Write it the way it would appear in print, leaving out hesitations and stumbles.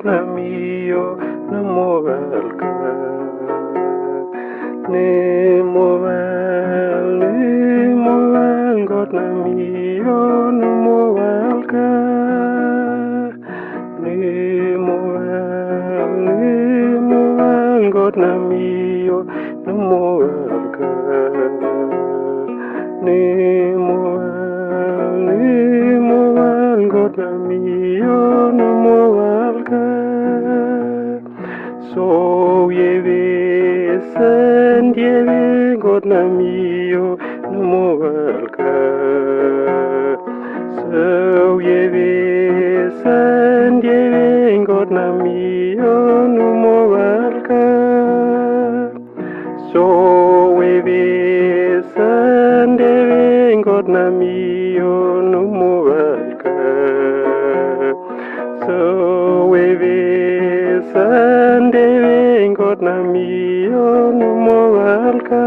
na mio na movelka ni movel got na mio na movelka ni movel got na mio na movelka ni movel got na mio na movelka so sen got na mio na movelka so sen got na mio na movelka so sen got na mio na movelka so sen got na mio na movelka